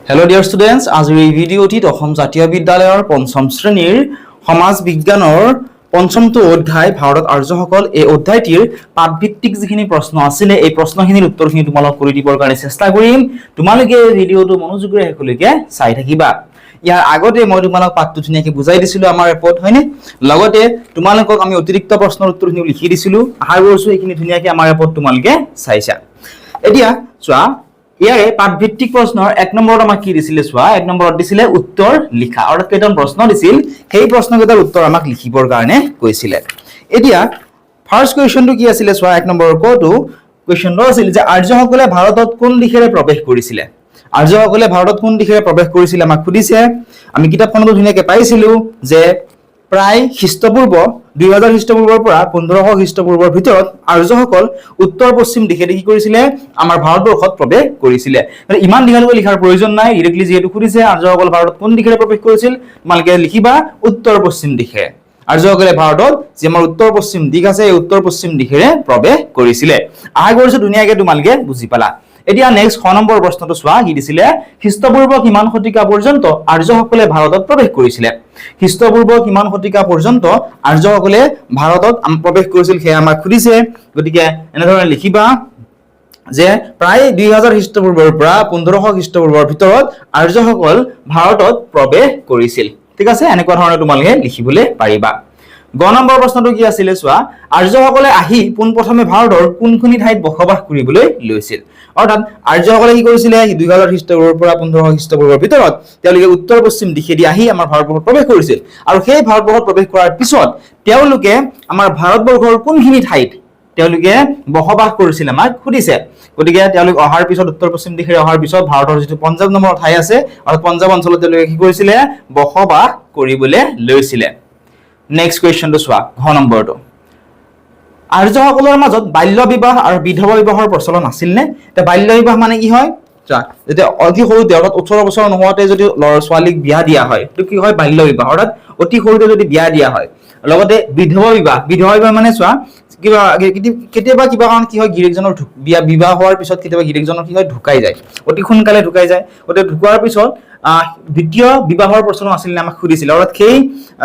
Hello dear students, আজিৰ এই ভিডিঅ'টিত অসম জাতীয় বিদ্যালয়ৰ পঞ্চম শ্ৰেণীৰ সমাজ বিজ্ঞানৰ পঞ্চমটো অধ্যায় ভাৰত আৰ্যসকল এই অধ্যায়টিৰ পাঠভিত্তিক যিখিনি প্ৰশ্ন আছিল এই প্ৰশ্নখিনিৰ উত্তৰখিনি তোমালোক কৰি দিবৰ কাৰণে চেষ্টা কৰিম। তোমালোকে ভিডিঅ'টো মনোযোগেৰে শেষলৈকে চাই থাকিবা। ইয়াৰ আগতে মই তোমালোক পাঠটো ধুনীয়াকৈ বুজাই দিছিলো আমাৰ এপত হয়নে, লগতে তোমালোকক আমি অতিৰিক্ত প্ৰশ্নৰ উত্তৰখিনি লিখি দিছিলো। আশা কৰিছো এইখিনি ধুনীয়াকৈ আমাৰ এপত তোমালোকে চাইছা। এতিয়া চোৱা ইয়াৰে পাঠভিত্তিক প্ৰশ্নৰ 1 নম্বৰত আমাক কি দিছিলে চোৱা, 1 নম্বৰত দিছিলে উত্তৰ লিখা। অৰ্থাৎ কেইটামান প্ৰশ্ন দিছিল, সেই প্ৰশ্নকেইটাৰ উত্তৰ আমাক লিখিবৰ কাৰণে কৈছিলে। এতিয়া ফাৰ্স্ট কোৱেশ্চনটো কি আছিল চোৱা, 1 নম্বৰৰ কোটো কোৱেশ্চনটো আছিল যে আৰ্যসকলে ভাৰতত কোন দিশেৰে প্ৰৱেশ কৰিছিলে। আৰ্যসকলে ভাৰতত কোন দিশেৰে প্ৰৱেশ কৰিছিলে আমাক সুধিছে। আমি কিতাপখনতো ধুনীয়াকৈ পাইছিলো যে প্ৰায় খ্ৰীষ্টপূৰ্ব 2000 খ্ৰীষ্টপূৰ্বৰ পৰা 1500 খ্ৰীষ্টপূৰ্বৰ ভিতৰত আৰ্যসকল উত্তৰ পশ্চিম দিশে কি কৰিছিলে, আমাৰ ভাৰতবৰ্ষত প্ৰৱেশ কৰিছিলে। মানে ইমান দীঘলকৈ লিখাৰ প্ৰয়োজন নাই, ডাইৰেক্টলি যেহেতু সুধিছে আৰ্যসকল ভাৰতত কোন দিশেৰে প্ৰৱেশ কৰিছিল, তোমালোকে লিখিবা উত্তৰ পশ্চিম দিশে। আৰ্যসকলে ভাৰতত যে আমাৰ উত্তৰ পশ্চিম দিশ আছে এই উত্তৰ পশ্চিম দিশেৰে প্ৰৱেশ কৰিছিলে। আশা কৰিছো ধুনীয়াকৈ তোমালোকে বুজি পালা। এতিয়া নেক্সট 6 নম্বৰ প্ৰশ্নটো চোৱা, কি দিছিলে খ্ৰীষ্টপূৰ্ব কিমান শতিকা পৰ্যন্ত আৰ্যসকলে ভাৰতত প্ৰৱেশ কৰিছিলে। খ্ৰীষ্টপূৰ্ব কিমান শতিকা পৰ্যন্ত আৰ্যসকলে ভাৰতত প্ৰৱেশ কৰিছিল সেয়া আমাক সুধিছে। গতিকে এনেধৰণে লিখিবা যে প্ৰায় 2000 খ্ৰীষ্টপূৰ্বৰ পৰা 1500 খ্ৰীষ্টপূৰ্বৰ ভিতৰত আৰ্যসকল ভাৰতত প্ৰৱেশ কৰিছিল। ঠিক আছে, এনেকুৱা ধৰণে তোমালোকে লিখিবলৈ পাৰিবা। 9 নম্বৰ প্ৰশ্নটো কি আছিলে চোৱা, আৰ্যসকলে আহি পোনপ্ৰথমে ভাৰতৰ কোনখিনি ঠাইত বসবাস কৰিবলৈ লৈছিল। অৰ্থাৎ আৰ্যসকলে কি কৰিছিলে 2000 খ্ৰীষ্টপূৰ্বৰ পৰা 1500 খ্ৰীষ্টপূৰ্বৰ ভিতৰত তেওঁলোকে উত্তৰ পশ্চিম দিশেদি আহি আমাৰ ভাৰতবৰ্ষত প্ৰৱেশ কৰিছিল। আৰু সেই ভাৰতবৰ্ষত প্ৰৱেশ কৰাৰ পিছত তেওঁলোকে আমাৰ ভাৰতবৰ্ষৰ কোনখিনি ঠাইত তেওঁলোকে বসবাস কৰিছিল আমাক সুধিছে। গতিকে তেওঁলোক অহাৰ পিছত উত্তৰ পশ্চিম দিশেৰে অহাৰ পিছত ভাৰতৰ যিটো পঞ্জাৱ নামৰ ঠাই আছে আৰু পঞ্জাৱ অঞ্চলত তেওঁলোকে কি কৰিছিলে বসবাস কৰিবলৈ লৈছিলে। নেক্সট কুৱেশ্যনটো চোৱা, 10 নম্বৰটো আৰ্যসকলৰ মাজত বাল্য বিবাহ আৰু বিধৱা বিবাহৰ প্ৰচলন আছিল নে। এতিয়া বাল্য বিবাহ মানে কি হয়, যেতিয়া অতি সৰুতে অৰ্থাৎ 18 বছৰ নোহোৱাতে যদি ল'ৰা ছোৱালীক বিয়া দিয়া হয় সেইটো কি হয় বাল্য বিবাহ, অৰ্থাৎ অতি সৰুতে যদি বিয়া দিয়া হয়। লগতে বিধৱা বিবাহ, বিধৱা বিবাহ মানে চোৱা কেতিয়াবা কিবা কাৰণ কি হয় গিৰিকজনৰ বিবাহ হোৱাৰ পিছত কেতিয়াবা গিৰিকজনৰ কি হয় ঢুকাই যায়, অতি সোনকালে ঢুকাই যায়। গতিকে ঢুকোৱাৰ পিছত দ্বিতীয় বিবাহৰ প্ৰচলন আছিল নে আমাক সুধিছিলে। অৰ্থাৎ সেই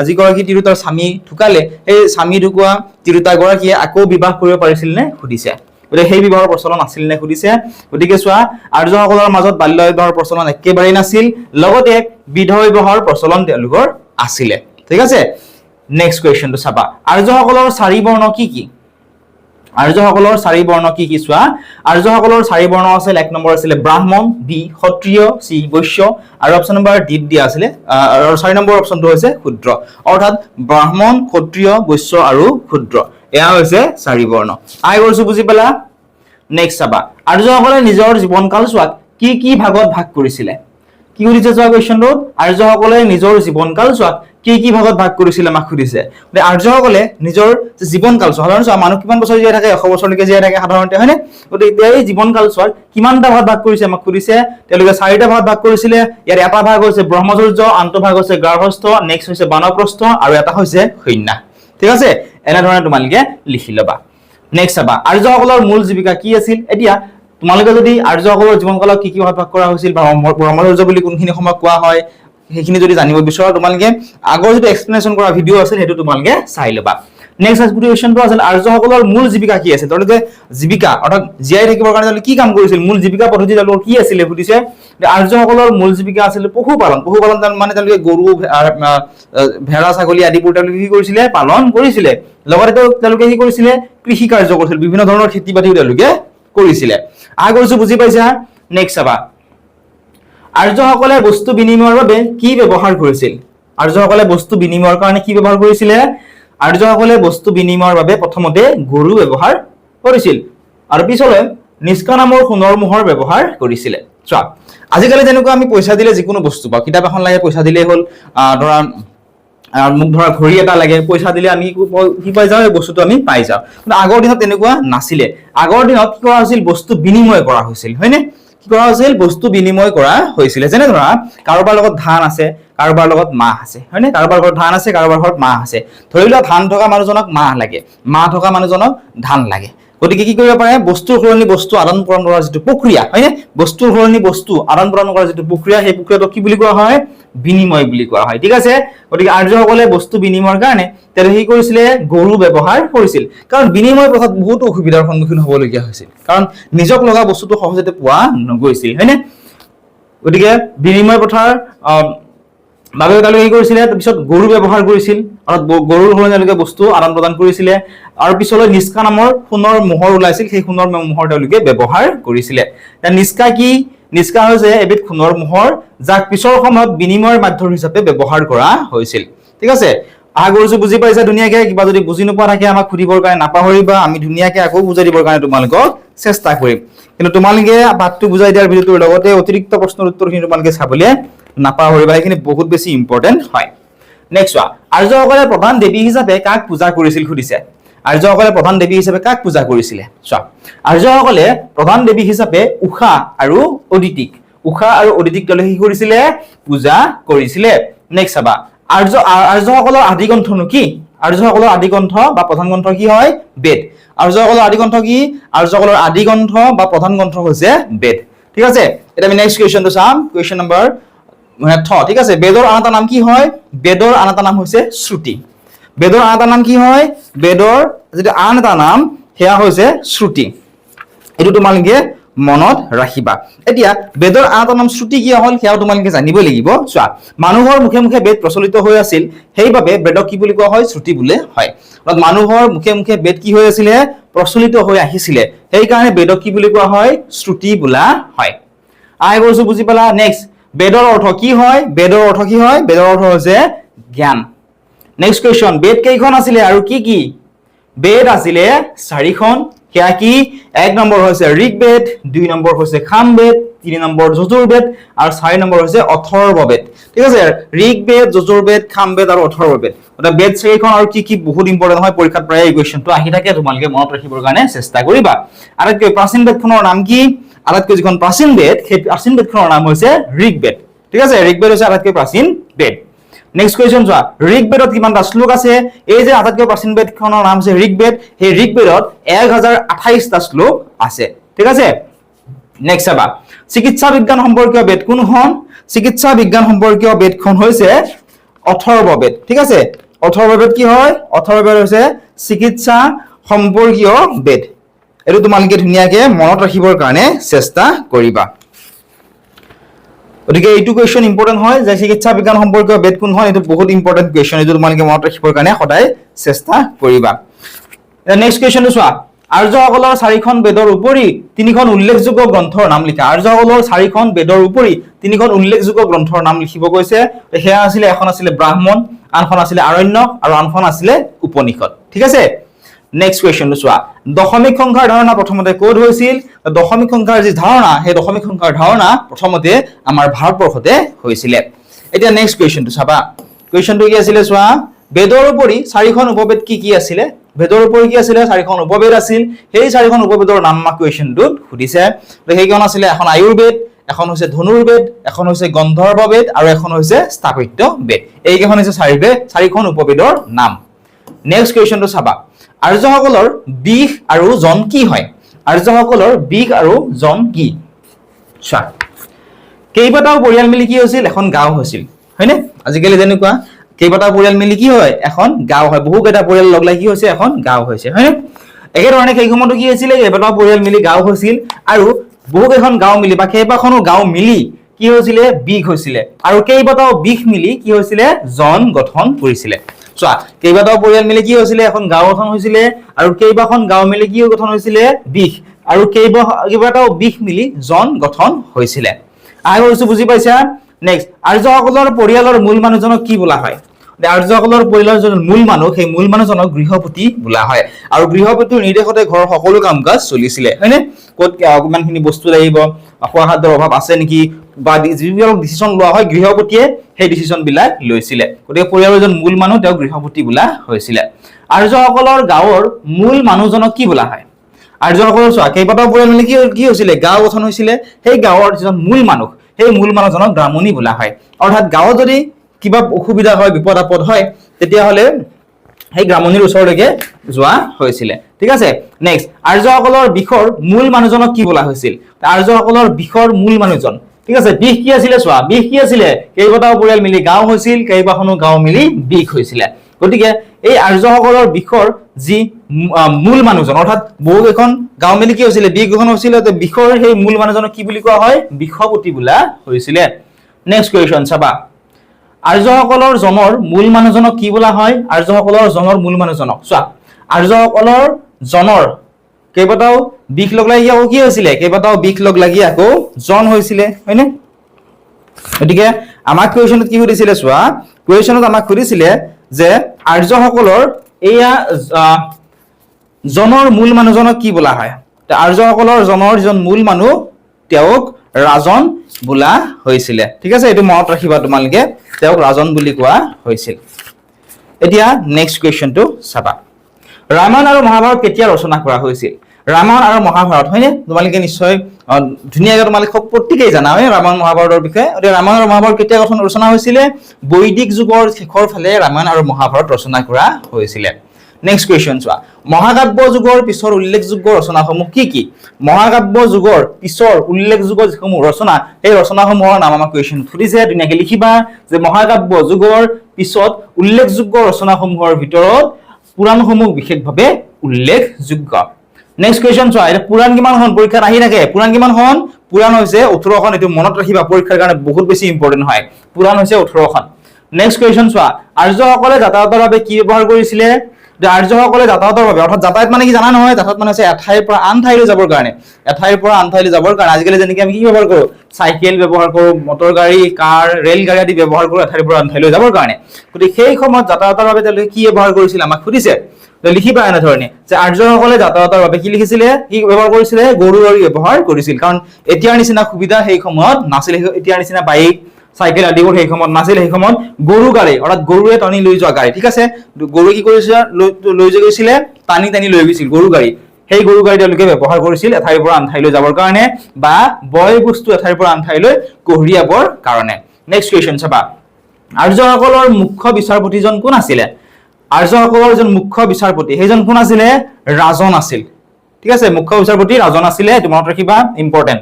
যিগৰাকী তিৰোতাৰ স্বামী ঢুকালে সেই স্বামী ঢুকুৱা তিৰোতাগৰাকীয়ে আকৌ বিবাহ কৰিব পাৰিছিল নে সুধিছে। গতিকে সেই বিবাহৰ প্ৰচলন আছিল নে সুধিছে। গতিকে চোৱা আৰ্যসকলৰ মাজত বাল্য বিবাহৰ প্ৰচলন একেবাৰেই নাছিল, লগতে বিধৱা বিবাহৰ প্ৰচলন তেওঁলোকৰ আছিলে। ঠিক আছে, নেক্সট কুৱেশ্যনটো চাবা, আৰ্যসকলৰ 4 বৰ্ণ কি কি। আৰ্যসকলৰ 4 বৰ্ণ কি কি চোৱা, আৰ্যসকলৰ 4 বৰ্ণ আছিল। 1 নম্বৰ আছিলে ব্ৰাহ্মণ, বি ক্ষত্ৰিয়, চি বৈশ্য আৰু অপশ্যন নম্বৰ ডি দিয়া আছিলে। আৰু 4 নম্বৰ অপশ্যনটো হৈছে ক্ষুদ্ৰ। অৰ্থাৎ ব্ৰাহ্মণ, ক্ষত্ৰিয়, বৈশ্য আৰু ক্ষুদ্ৰ, এয়া হৈছে 4 বৰ্ণ। আশা কৰিছো বুজি পালা। নেক্সট চাবা, আৰ্যসকলে নিজৰ জীৱনকাল চোৱাত কি কি ভাগত ভাগ কৰিছিলে। কি সুধিছে চোৱা কুৱেশ্যনটোত, আৰ্যসকলে নিজৰ জীৱনকাল চোৱাত কি কি ভাগত ভাগ কৰিছিলে আমাক সুধিছে। আৰ্যসকলে নিজৰ জীৱনকাল সাধাৰণ চোৱা মানুহ কিমান বছৰ জীয়াই থাকে, 100 বছৰলৈকে জীয়াই থাকে সাধাৰণতে হয়নে। গতিকে এই জীৱনকাল চোৱাত কিমানটা ভাগ কৰিছে আমাক সুধিছে। তেওঁলোকে 4টা ভাগ কৰিছিলে। ইয়াৰ এটা ভাগ হৈছে ব্ৰহ্মচৰ্য, আনটো ভাগ হৈছে গাৰ্হস্থ, নেক্সট হৈছে বানপ্ৰস্থ আৰু এটা হৈছে সন্ন্যাস। ঠিক আছে, এনেধৰণে তোমালোকে লিখি ল'বা। নেক্সট চাবা, আৰ্যসকলৰ মূল জীৱিকা কি আছিল। এতিয়া তোমালোকে যদি আৰ্যসকলৰ জীৱনকালত কি কি ভাগ কৰা হৈছিল বা ব্ৰহ্মচৰ্য বুলি কোনখিনি সময় কোৱা হয় সেইখিনি যদি জানিব বিচৰা তোমালোকে আগৰ যিটো এক্সপ্লেনেশ্যন কৰা ভিডিঅ' আছে সেইটো তোমালোকে চাই ল'বা। নেক্সট কুৱেশ্যনটো আছিল আৰ্যসকলৰ মূল জীৱিকা কি আছিল। তেওঁলোকে জীৱিকা অৰ্থাৎ জীয়াই থাকিবৰ কাৰণে তেওঁলোকে কি কাম কৰিছিল, মূল জীৱিকা পদ্ধতি তেওঁলোকৰ কি আছিলে সুধিছে। আৰ্যসকলৰ মূল জীৱিকা আছিল পশুপালন। পশুপালন মানে তেওঁলোকে গৰু, ভেড়া, ছাগলী আদিবোৰ তেওঁলোকে কি কৰিছিলে পালন কৰিছিলে। লগতে তেওঁলোকে কি কৰিছিলে কৃষি কাৰ্য কৰিছিল, বিভিন্ন ধৰণৰ খেতি বাতিও তেওঁলোকে কৰিছিলে। আশা কৰিছো বুজি পাইছা। নেক্সট চাবা, আৰ্যসকলে বস্তু বিনিময়ৰ বাবে কি ব্যৱহাৰ কৰিছিল। আৰ্যসকলে বস্তু বিনিময়ৰ কাৰণে কি ব্যৱহাৰ কৰিছিলে। আৰ্যসকলে বস্তু বিনিময়ৰ বাবে প্ৰথমতে গৰু ব্যৱহাৰ কৰিছিল আৰু পিছলৈ নিষ্কা নামৰ সোণৰ মোহৰ ব্যৱহাৰ কৰিছিলে। চোৱা আজিকালি যেনেকুৱা আমি পইচা দিলে যিকোনো বস্তু পাওঁ, কিতাপ এখন লাগে পইচা দিলেই হ'ল, ধৰা মোক ধৰা ঘড়ী এটা লাগে পইচা দিলে আমি কি পাই যাওঁ, এই বস্তুটো আমি পাই যাওঁ। কিন্তু আগৰ দিনত তেনেকুৱা নাছিলে। আগৰ দিনত কি কৰা হৈছিল বস্তু বিনিময় কৰা হৈছিল হয়নে। কি কৰা হৈছিল বস্তু বিনিময় কৰা হৈছিলে। যেনে ধৰা কাৰোবাৰ লগত ধান আছে, কাৰোবাৰ লগত মাহ আছে হয়নে, কাৰোবাৰ ঘৰত ধান আছে, কাৰোবাৰ ঘৰত মাহ আছে। ধৰি লোৱা ধান থকা মানুহজনক মাহ লাগে, মাহ থকা মানুহজনক ধান লাগে। গতিকে কি কৰিব পাৰে বস্তুৰ সলনি বস্তু আদান প্ৰদান কৰাৰ যিটো প্ৰক্ৰিয়া হয়নে বস্তুৰ সলনি বস্তু আদান প্ৰদান কৰাৰ যিটো প্ৰক্ৰিয়া সেই প্ৰক্ৰিয়াটো কি বুলি কোৱা হয় বিনিময় বুলি কোৱা হয় ঠিক আছে গতিকে আৰ্যসকলে বস্তু বিনিময়ৰ কাৰণে তেলে কি কৰিছিলে গৰু ব্যৱহাৰ কৰিছিল কাৰণ বিনিময় পথত বহুত অসুবিধাৰ সন্মুখীন হ'বলগীয়া হৈছিল কাৰণ নিজক লগা বস্তুটো সহজতে পোৱা নগৈছিল হয়নে গতিকে বিনিময় পথাৰ বাবে তেওঁলোকে কি কৰিছিলে তাৰপিছত গৰু ব্যৱহাৰ কৰিছিল আৰু গৰুৰ সলনি তেওঁলোকে বস্তু আদান প্ৰদান কৰিছিলে আৰু পিছলৈ নিষ্কা নামৰ সোণৰ মোহৰ ওলাইছিল সেই সোণৰ মোহৰ তেওঁলোকে ব্যৱহাৰ কৰিছিলে নিষ্কা কি নিষ্কা হৈছে এবিধ সোণৰ মোহৰ যাক পিছৰ সময়ত বিনিময়ৰ মাধ্যম হিচাপে ব্যৱহাৰ কৰা হৈছিল ঠিক আছে আশা কৰিছো বুজি পাইছা ধুনীয়াকৈ কিবা যদি বুজি নোপোৱা থাকে আমাক সুধিবৰ কাৰণে নাপাহৰিবা আমি ধুনীয়াকৈ আকৌ বুজাই দিবৰ কাৰণে তোমালোকক চেষ্টা কৰিম কিন্তু তোমালোকে পাঠটো বুজাই দিয়াৰ ভিডিঅ'টোৰ লগতে অতিৰিক্ত প্ৰশ্নৰ উত্তৰখিনি তোমালোকে চাবলৈ নাপাহৰিবা এইখিনি বহুত বেছি ইম্পৰ্টেন্ট হয় নেক্সট চোৱা আৰ্যসকলে প্ৰধান দেৱী হিচাপে কাক পূজা কৰিছিল সুধিছে আৰ্যসকলে প্ৰধান দেৱী হিচাপে কাক পূজা কৰিছিলে চোৱা আৰ্যসকলে প্ৰধান দেৱী হিচাপে উষা আৰু অদিতিক তেওঁলোকে কি কৰিছিলে পূজা কৰিছিলে নেক্সট চাবা আৰ্যসকলৰ আদি গ্ৰন্থনো কি আৰ্যসকলৰ আদি গ্ৰন্থ বা প্ৰধান গ্ৰন্থ কি হয় বেদ আৰ্যসকলৰ আদি গ্ৰন্থ কি আৰ্যসকলৰ আদি গ্ৰন্থ বা প্ৰধান গ্ৰন্থ হৈছে বেদ ঠিক আছে এটা আমি নেক্সট কুৱেশ্যনটো চাম কুৱেশ্যন নম্বৰ ঠিক আছে বেদৰ আন এটা নাম কি হয় বেদৰ আন এটা নাম হৈছে শ্ৰুতি বেদৰ আন এটা নাম কি হয় বেদৰ যেটা আন এটা নাম হেয়া হৈছে শ্ৰুতি এটো তোমালোকে মনত ৰাখিবা এতিয়া বেদৰ আন এটা নাম শ্ৰুতি কি হল হেয়া তোমালোকে জানিব লাগিব চোৱা মানুহৰ মুখে মুখে বেদ প্ৰচলিত হৈ আছিল সেইভাবে বেদক কি বুলি কোৱা হয় শ্ৰুতি বুলে হয় অৰ্থাৎ মানুহৰ মুখে মুখে বেদ কি হৈ আছিল প্ৰচলিত হৈ আহিছিল সেই কাৰণে বেদক কি বুলি কোৱা হয় শ্ৰুতি বোলা হয় আই গৈছো বুজি পালা নেক্সট বেদৰ অৰ্থ কি হয় বেদৰ অৰ্থ কি হয় বেদৰ অৰ্থ হৈছে জ্ঞান নেক্সট কোৱেশ্চন বেদ কেইখন আছিল আৰু কি কি বেদ আছিল 4খন কিয়া কি এক নম্বৰ হৈছে ঋগবেদ 2 নম্বৰ হৈছে সামবেদ 3 নম্বৰ যজুৰবেদ আৰু 4 নম্বৰ হৈছে অথৰ্ববেদ ঠিক আছে ঋগবেদ যজুৰবেদ সামবেদ আৰু অথৰ্ববেদ এটা বেদ 4খন আৰু কি কি বহুত ইম্পৰ্টেন্ট হয় পৰীক্ষাত প্ৰায় এই কোৱেশ্চনটো আহি থাকে তোমালোকে মনত ৰাখিবৰ কাৰণে চেষ্টা কৰিবা আটাইতকৈ প্ৰাচীন বেদখনৰ নাম কি আটাইতকৈ যিখন প্ৰাচীন বেদ সেই প্ৰাচীন বেদখনৰ নাম হৈছে ঋগবেদ ঠিক আছে ঋগবেদ হৈছে আটাইতকৈ প্ৰাচীন বেদ নেক্সট কোৱেশ্চন চোৱা ঋগবেদত কিমানটা শ্লোক আছে এই যে আটাইতকৈ প্ৰাচীন বেদখনৰ নাম হৈছে ঋগবেদ সেই ঋগবেদত 1028টা শ্লোক আছে ঠিক আছে নেক্সট চাবা চিকিৎসা বিজ্ঞান সম্পৰ্কীয় বেদ কোনখন চিকিৎসা বিজ্ঞান সম্পৰ্কীয় বেদখন হৈছে অথৰ্ববেদ ঠিক আছে অথৰ্ববেদ কি হয় অথৰ্ববেদ হৈছে চিকিৎসা সম্পৰ্কীয় বেদ এটো তোমালোকে ধুনীয়াকৈ মনত ৰাখিবৰ কাৰণে চেষ্টা কৰিবা ওদিকে এইটো কোৱেশ্চন ইম্পৰ্টেন্ট হয় যে চিকিৎসা বিজ্ঞান সম্পৰ্কীয় বেদ কোন হয় এটো বহুত ইম্পৰ্টেন্ট কোৱেশ্চন এটো তোমালোকে মনত ৰাখিবৰ কাৰণে সদায় চেষ্টা কৰিবা নেক্সট কোৱেশ্চনটো চোৱা আৰ্যসকলৰ 4খন বেদৰ উপৰি 3খন উল্লেখযোগ্য গ্ৰন্থৰ নাম লিখা আৰ্যসকলৰ 4খন বেদৰ উপৰি 3খন উল্লেখযোগ্য গ্ৰন্থৰ নাম লিখিব কৈছে হেয়া আছিল এখন আছিল ব্ৰাহ্মণ আনখন আছিল আৰণ্যক আৰু আনখন আছিল উপনিষদ ঠিক আছে নেক্সট কোৱেশ্চন চোৱা দশমিক সংখ্যাৰ ধাৰণা প্ৰথমতে কোড হৈছিল দশমিক সংখ্যাৰ যি ধাৰণা সেই দশমিক সংখ্যাৰ ধাৰণা প্ৰথমতে আমাৰ ভাৰতবৰ্ষতে হৈছিল এতিয়া নেক্সট কোৱেশ্চনটো চাবা কোৱেশ্চনটো কি আছিল চোৱা বেদৰ উপৰি 4খন উপবেদ কি আছিল বেদৰ উপৰি কি আছিল 4খন উপবেদ আছিল সেই 4খন উপবেদৰ নাম মা কোৱেশ্চনটোত সুধিছে সেইখন আছিল এখন আয়ুৰ্বেদ এখন হৈছে ধনুৰ্বেদ এখন হৈছে গন্ধৰ্ববেদ আৰু এখন হৈছে স্থাপত্য বেদ এই কেইখন হৈছে 4খন উপবেদৰ নাম নেক্সট কোৱেশ্চনটো চাবা আৰ্যসকলৰ বিষ আৰু জন কি হয় আৰ্যসকলৰ বিষ আৰু জন কি চা কেইবাটাও পৰিয়াল মিলি কি হৈছিল এখন গাঁও হৈছিল হয়নে আজিকালি যেনেকুৱা কেইবাটাও পৰিয়াল মিলি কি হয় এখন গাঁও হয় বহু কেইটা পৰিয়াল লগ লাগি হৈছে এখন গাঁও হৈছে হয়নে একে ধৰণে সেই সময়তো কি হৈছিল কেইবাটাও পৰিয়াল মিলি গাঁও হৈছিল আৰু বহু কেইখন গাঁও মিলি বা কেইবাখনো গাঁও মিলি কি হৈছিল বিষ হৈছিল আৰু কেইবাটাও বিষ মিলি কি হৈছিল জন গঠন কৰিছিল চোৱা কেইবাটাও পৰিয়াল মিলি কি হৈছিল এখন গাঁও গঠন হৈছিল আৰু কেইবাখন গাঁও মিলি কি গঠন হৈছিল বিষ আৰু কেইবাটাও বিষ মিলি জন গঠন হৈছিল আই কৈছো বুজি পাইছা নেক্সট আৰ্যসকলৰ পৰিয়ালৰ মূল মানুহজনক কি বোলা হয় আৰ্যসকলৰ পৰিয়ালৰ জন মূল মানুহ সেই মূল মানুহজনক গৃহপতি বোলা হয় আৰু গৃহপতিৰ নিৰ্দেশতে ঘৰৰ সকলো কাম-কাজ চলিছিল হয়নে কত কিমানখিনি বস্তু লাগিব খোৱা খাদ্যৰ অভাৱ আছে নেকি বা যিবিলাক ডিসিশন লোৱা হয় গৃহপতিয়ে সেই ডিসিশন বিলাক লৈছিল গতিকে পৰিয়ালৰ জন মূল মানুহ তেওঁ গৃহপতি বোলা হৈছিল আৰ্যসকলৰ গাঁৱৰ মূল মানুহজনক কি বোলা হয় আৰ্যসকলৰ চোৱা কেইবাটাও পৰিয়াল মিলি কি হৈছিল গাঁও গঠন হৈছিল সেই গাঁৱৰ যিজন মূল মানুহ সেই মূল মানুহজনক ব্ৰাহ্মণী বোলা হয় অৰ্থাৎ গাঁৱত যদি কিবা অসুবিধা হয় বিপদ আপদ হয় তেতিয়া হলে সেই গ্ৰামনিৰ ওচৰলৈকে যোৱা হৈছিলে ঠিক আছে নেক্সট আৰ্যসকলৰ বিখৰ মূল মানুহজনক কি বোলা হৈছিল আৰ্যসকলৰ বিখৰ মূল মানুহজন ঠিক আছে বিখ কি আছিলে চোৱা বিখ কি আছিলে কেইবাটাও পৰিয়াল মিলি গাঁও হৈছিল কেইবাখনো গাঁও মিলি বিখ হৈছিলে গতিকে এই আৰ্যসকলৰ বিখৰ যি মূল মানুহজন অৰ্থাৎ বহু এখন গাঁও মিলি কি হৈছিলে বিখ এখন হৈছিল তে বিখৰ সেই মূল মানুহজনক কি বুলি কোৱা হয় বিখপতি বোলা হৈছিলে নেক্সট কোৱেশ্চন চাবা আৰ্যসকলৰ জনৰ মূল মানুহজনক কি বোলা হয় আৰ্যসকলৰ জনৰ মূল মানুহজনক চোৱা আৰ্যসকলৰ জনৰ কেইবাটাও বিখ লগ লাগি আকৌ কি হৈছিলে কেইবাটাও বিখ লগ লাগি আকৌ জন হৈছিলে হয়নে গতিকে আমাক কোৱেশ্চনত কি সুধিছিলে চোৱা কোৱেশ্চনত আমাক সুধিছিলে যে আৰ্যসকলৰ এয়া জনৰ মূল মানুহজনক কি বোলা হয় তে আৰ্যসকলৰ জনৰ জন মূল মানুহ তেওঁক ৰাজন বোলা হৈছিলে ঠিক আছে এটো মনত ৰাখিবা তোমালকে তেওঁক ৰাজন বুলি কোৱা হৈছিল এতিয়া নেক্সট কোৱেশ্চনটো চাবা ৰামায়ণ আৰু মহাভাৰত কেতিয়া ৰচনা কৰা হৈছিল ৰামায়ণ আৰু মহাভাৰত হয়নে তোমালকে নিশ্চয় ধুনিয়াকৈ তোমালকে প্ৰত্যেকই জানা হয় ৰামায়ণ মহাভাৰতৰ বিষয়ে আৰু ৰামায়ণ আৰু মহাভাৰত কেতিয়া ৰচনা হৈছিল বৈদিক যুগৰ শেষৰ ফালে ৰামায়ণ আৰু মহাভাৰত ৰচনা কৰা হৈছিল নেক্সট কোৱেশ্চন চোৱা মহাকাব্য যুগৰ পিছৰ উল্লেখযোগ্য ৰচনাসমূহ কি কি মহাকাব্য যুগৰ পিছৰ উল্লেখযোগ্য যিসমূহ ৰচনা এই ৰচনাসমূহৰ নাম আমাক কোৱেশ্চন সুধিছে ধুনিয়াকৈ লিখিবা যে মহাকাব্য যুগৰ পিছত উল্লেখযোগ্য ৰচনাসমূহৰ ভিতৰত পুৰাণসমূহ বিশেষভাৱে উল্লেখযোগ্য নেক্সট কোৱেশ্চন চোৱা এটা পুৰাণ কিমান হন পৰীক্ষাত আহি থাকে পুৰাণ কিমান হন পুৰাণ হৈছে 18 খন এটো মনত ৰাখিবা পৰীক্ষাৰ কাৰণে বহুত বেছি ইম্পৰ্টেন্ট হয় পুৰাণ হৈছে 18 খন নেক্সট কোৱেশ্চন চোৱা আৰ্যসকলে যাতায়াতৰ বাবে কি ব্যৱহাৰ কৰিছিলে যে আৰ্যসকলে যাতায়াতৰ বাবে অৰ্থাৎ যাতায়াত মানে কি জানা নহয় যাতায়াত মানে হৈছে এঠাইৰ পৰা আন ঠাইলৈ যাবৰ কাৰণে আজিকালি যেনেকৈ আমি কি ব্যৱহাৰ কৰো সাইকেল ব্যৱহাৰ কৰো মটৰ গাড়ী কাৰ ৰেল গাড়ী আদি ব্যৱহাৰ কৰো এঠাইৰ পৰা আন ঠাইলৈ যাবৰ কাৰণে গতিকে সেই সময়ত যাতায়াতৰ বাবে তেওঁলোকে কি ব্যৱহাৰ কৰিছিল আমাক সুধিছে লিখিবা এনে ধৰণে যে আৰ্যসকলে যাতায়াতৰ বাবে কি লিখিছিলে কি ব্যৱহাৰ কৰিছিলে গৰু গাড়ী ব্যৱহাৰ কৰিছিল কাৰণ এতিয়াৰ নিচিনা সুবিধা সেই সময়ত নাছিল এতিয়াৰ নিচিনা বাইক সাইকেল আদিবোৰ সেই সময়ত নাছিল সেই সময়ত গৰু গাড়ী অৰ্থাৎ গৰুৱে টানি লৈ যোৱা গাড়ী ঠিক আছে গৰু কি কৰিছিল লৈ গৈছিলে টানি লৈ গৈছিল গৰু গাড়ী সেই গৰু গাড়ী তেওঁলোকে ব্যৱহাৰ কৰিছিল এঠাইৰ পৰা আন ঠাইলৈ যাবৰ কাৰণে বা বয় বস্তু এঠাইৰ পৰা আন ঠাইলৈ কঢ়িয়াবৰ কাৰণে নেক্সট কোৱেশ্চন চাবা আৰ্যসকলৰ মুখ্য বিচাৰপতিজন কোন আছিল আৰ্যসকলৰ জন মুখ্য বিচাৰপতি সেইজন কোন আছিল ৰাজন আছিল ঠিক আছে মুখ্য বিচাৰপতি ৰাজন আছিল এটো মনত ৰাখিবা ইম্পৰ্টেন্ট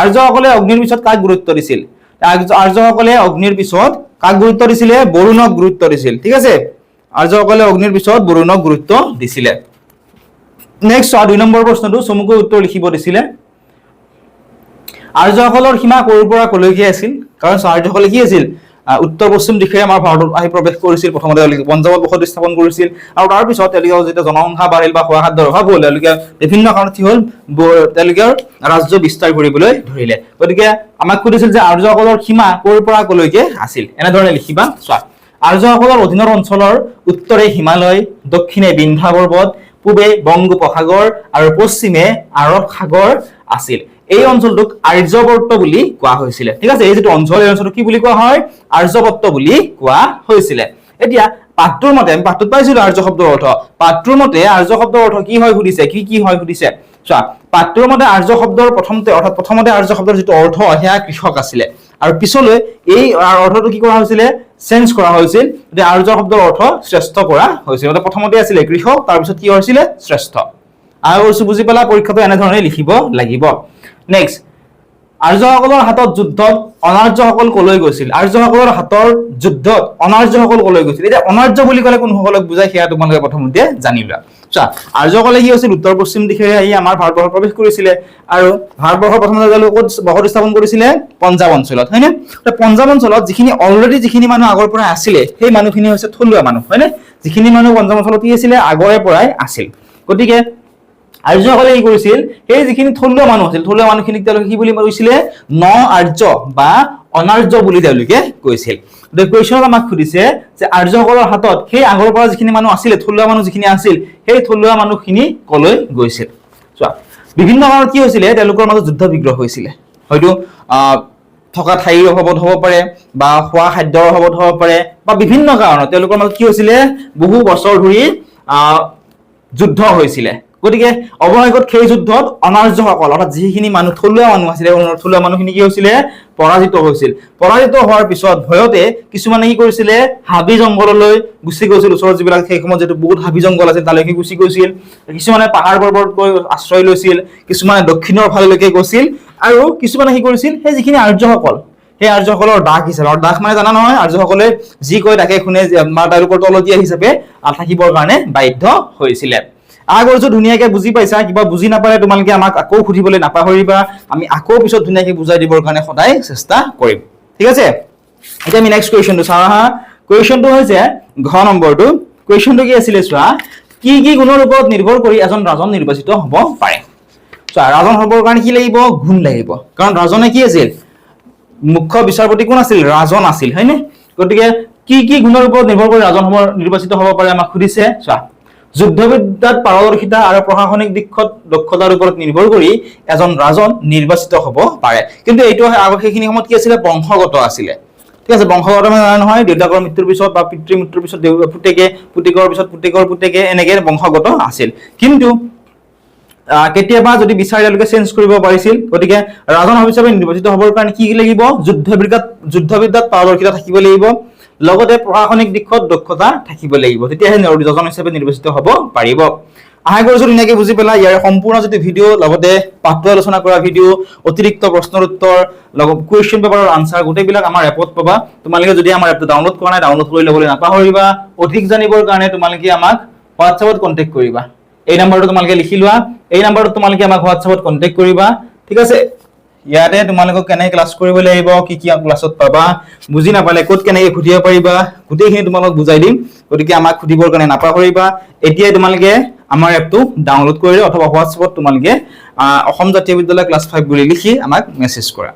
আৰ্যসকলে অগ্নিৰ পিছত কাক গুৰুত্ব দিছিল আৰ্যসকলে অগ্নিৰ পিছত কাক গুৰুত্ব দিছিল বৰুণক গুৰুত্ব দিছিল ঠিক আছে আৰ্যসকলে অগ্নিৰ পিছত বৰুণক গুৰুত্ব দিছিল নেক্সট 2 নম্বৰ প্ৰশ্নটো চমুকৈ উত্তৰ লিখিব দিছিল আৰ্যসকলৰ সীমা ক'ৰ পৰা কলৈকে আছিল কাৰণ আৰ্যসকলে কি আছিল উত্তৰ পশ্চিম দিশে আমাৰ ভাৰতত আহি প্ৰৱেশ কৰিছিল প্ৰথমতে তেওঁলোকে পঞ্জাৱত বসতি স্থাপন কৰিছিল আৰু তাৰ পিছত তেওঁলোকৰ যেতিয়া জনসংখ্যা বাঢ়িল বা খোৱা খাদ্যৰ অভাৱ হ'ল তেওঁলোকে বিভিন্ন কাৰণত কি হ'ল তেওঁলোকৰ ৰাজ্য বিস্তাৰ কৰিবলৈ ধৰিলে গতিকে আমাক সুধিছিল যে আৰ্যসকলৰ সীমা ক'ৰ পৰা কলৈকে আছিল এনে ধৰণে লিখিবা চোৱা আৰ্যসকলৰ অধীনৰ অঞ্চলৰ উত্তৰে হিমালয় দক্ষিণে বিন্ধ্য পৰ্বত পূবে বংগোপসাগৰ আৰু পশ্চিমে আৰব সাগৰ আছিল এই অঞ্চলটোক আৰ্যবৰ্ত বুলি কোৱা হৈছিল ঠিক আছে এই যেটো অঞ্চল এই অঞ্চলটো কি বুলি কোৱা হয় আৰ্যবৰ্ত বুলি কোৱা হৈছিল এতিয়া পাঠটোৰ মতে আমি পাঠটোত পাইছিলো আৰ্য শব্দৰ অৰ্থ পাঠটোৰ মতে আৰ্য শব্দৰ অৰ্থ কি হয় সুধিছে কি হয় সুধিছে চোৱা পাঠটোৰ মতে আৰ্য শব্দৰ প্ৰথমতে আৰ্য শব্দৰ যেটো অৰ্থ হেয়া কৃষক আছিল আৰু পিছলৈ এই অৰ্থটো কি কৰা হৈছিল চেঞ্জ কৰা হৈছিল যে আৰ্য শব্দৰ অৰ্থ শ্ৰেষ্ঠ কৰা হৈছিল মানে প্ৰথমতে আছিল কৃষক তাৰ পিছত কি হৈছিল শ্ৰেষ্ঠ আৰু বুজি পালা পৰীক্ষাটো এনে ধৰণে লিখিব লাগিব নেক্সট আৰ্যসকলৰ হাতত যুদ্ধত অনাৰ্যসকল কলৈ গৈছিল আৰ্যসকলৰ হাতৰ যুদ্ধত অনাৰ্যসকল কলৈ গৈছিল এটা অনাৰ্য বুলি ক'লে কোন সকলক বুজায় সেয়া তোমালোকে প্ৰথমতে জানিবা চোৱা আৰ্যসকলে কি হৈছিল উত্তৰ পশ্চিম দিশে আহি আমাৰ ভাৰতবৰ্ষত প্ৰৱেশ কৰিছিল আৰু ভাৰতবৰ্ষৰ প্ৰথমতে তেওঁলোকে বসতি স্থাপন কৰিছিল পঞ্জাৱ অঞ্চলত হয়নে পঞ্জাৱ অঞ্চলত যিখিনি মানুহ আগৰ পৰা আছিল সেই মানুহখিনি হৈছে থলুৱা মানুহ হয়নে যিখিনি মানুহ পঞ্জাৱ অঞ্চলত কি আছিল আগৰে পৰাই আছিল গতিকে আৰ্যসকলে কি কৰিছিল সেই যিখিনি থলুৱা মানুহ আছিল থলুৱা মানুহখিনিক তেওঁলোকে কি বুলি কৈছিল ন আৰ্য বা অনাৰ্য বুলি তেওঁলোকে কৈছিল The question আমাক খুদিছে যে আৰ্যসকলৰ হাতত সেই আগৰ পৰা যিখিনি মানুহ আছিল থলুৱা মানুহ যিখিনি আছিল সেই থলুৱা মানুহখিনি কলৈ গৈছিল চোৱা বিভিন্ন কাৰণত কি হৈছিল তেওঁলোকৰ মাজত যুদ্ধ বিগ্ৰহ হৈছিল হয়তো থকা ঠাইৰ অভাৱত হ'ব পাৰে বা খোৱা খাদ্যৰ অভাৱত হ'ব পাৰে বা বিভিন্ন কাৰণত তেওঁলোকৰ মাজত কি হৈছিল বহু বছৰ ধৰি যুদ্ধ হৈছিল গতিকে অৱশেষত সেই যুদ্ধত অনাৰ্যসকল অৰ্থাৎ যিখিনি মানুহ থলুৱা মানুহ আছিলে থলুৱা মানুহখিনি কি হৈছিলে পৰাজিত হৈছিল পৰাজিত হোৱাৰ পিছত ভয়তে কিছুমানে কি কৰিছিলে হাবি জংঘললৈ গুচি গৈছিল ওচৰত যিবিলাক সেই সময়ত যেটো বহুত হাবি জংঘল আছিল তালৈকে গুচি গৈছিল কিছুমানে পাহাৰ পৰ্বত গৈ আশ্ৰয় লৈছিল কিছুমানে দক্ষিণৰ ফাললৈকে গৈছিল আৰু কিছুমানে কি কৰিছিল সেই যিখিনি আৰ্যসকল সেই আৰ্যসকলৰ দাস হিচাপে আৰু দাস মানে জানা নহয় আৰ্যসকলে যি কয় তাকে শুনে তেওঁলোকৰ তলতীয়া হিচাপে থাকিবৰ কাৰণে বাধ্য হৈছিলে আগৰজো ধুনীয়াকৈ বুজি পাইছা কিবা বুজি নাপালে তোমালোকে আমাক আকৌ সুধিবলৈ নাপাহৰিবা আমি আকৌ পিছত ধুনীয়াকৈ বুজাই দিবৰ কাৰণে সদায় চেষ্টা কৰিম ঠিক আছে এতিয়া আমি নেক্সট কোৱেশ্চনটো চাওঁ হা কোৱেশ্চনটো হৈছে ঘ নম্বৰটো কোৱেশ্চনটো কি আছিল চোৱা কি কি গুণৰ ওপৰত নিৰ্ভৰ কৰি এজন ৰাজন নিৰ্বাচিত হ'ব পাৰে চোৱা ৰাজন হ'বৰ কাৰণে কি লাগিব গুণ লাগিব কাৰণ ৰাজনে কি আছিল মুখ্য বিচাৰপতি কোন আছিল ৰাজন আছিল হয়নে গতিকে কি কি গুণৰ ওপৰত নিৰ্ভৰ কৰি ৰাজন নিৰ্বাচিত হ'ব পাৰে আমাক সুধিছে চোৱা যুদ্ধবিদ্যাত পাৰদৰ্শিতা আৰু প্ৰশাসনিক দিশত দক্ষতাৰ ওপৰত নিৰ্ভৰ কৰি এজন ৰাজন নিৰ্বাচিত হ'ব পাৰে কিন্তু এইটো আগৰ সেইখিনি সময়ত কি আছিল বংশগত আছিল ঠিক আছে বংশগত মানে নহয় দেউতাকৰ মৃত্যুৰ পিছত বা পিতৃৰ মৃত্যুৰ পিছত পুতেকৰ পিছত পুতেকে এনেকে বংশগত আছিল কিন্তু কেতিয়াবা যদি বিচাৰিলে চেঞ্জ কৰিব পাৰিছিল গতিকে ৰাজন হিচাপে নিৰ্বাচিত হ'বৰ কাৰণে কি লাগিব যুদ্ধবিদ্যাত পাৰদৰ্শিতা থাকিব লাগিব লগতে প্ৰশাসনিক দিশত দক্ষতা থাকিব লাগিব তেতিয়াহে ৰাজন হিচাপে নিৰ্বাচিত হ'ব পাৰিব আশা কৰিছো ধুনীয়াকৈ বুজি পেলা ইয়াৰ সম্পূৰ্ণ যদি ভিডিও লগতে পাঠ্য আলোচনা কৰা ভিডিও অতিৰিক্ত প্ৰশ্নৰ উত্তৰ লগত কুৱেশ্চন পেপাৰৰ আনসাৰ গোটেইবিলাক আমাৰ এপত পাবা তোমালোকে যদি আমাৰ এপটো ডাউনলোড কৰা নাই ডাউনলোড কৰি ল'বলৈ নাপাহৰিবা অধিক জানিবৰ কাৰণে তোমালোকে আমাক হোৱাটছএপত কন্টাক্ট কৰিবা এই নম্বৰটো তোমালোকে লিখি লোৱা এই নম্বৰটো তোমালোকে আমাক হোৱাটছএপত কন্টাক্ট কৰিবা ঠিক আছে ইয়াতে তোমালোকক কেনে ক্লাছ কৰিব লাগিব কি কি ক্লাছত পাবা বুজি নাপালে ক'ত কেনেকৈ খুদিব পাৰিবা গোটেইখিনি তোমালোক বুজাই দিম গতিকে আমাক খুদিবৰ কাৰণে নাপাহৰিবা এতিয়া তোমালোকে আমাৰ এপটো ডাউনলোড কৰি অথবা হোৱাটছএপত তোমালোকে অসম জাতীয় বিদ্যালয় ক্লাছ 5 বুলি লিখি আমাক মেছেজ কৰা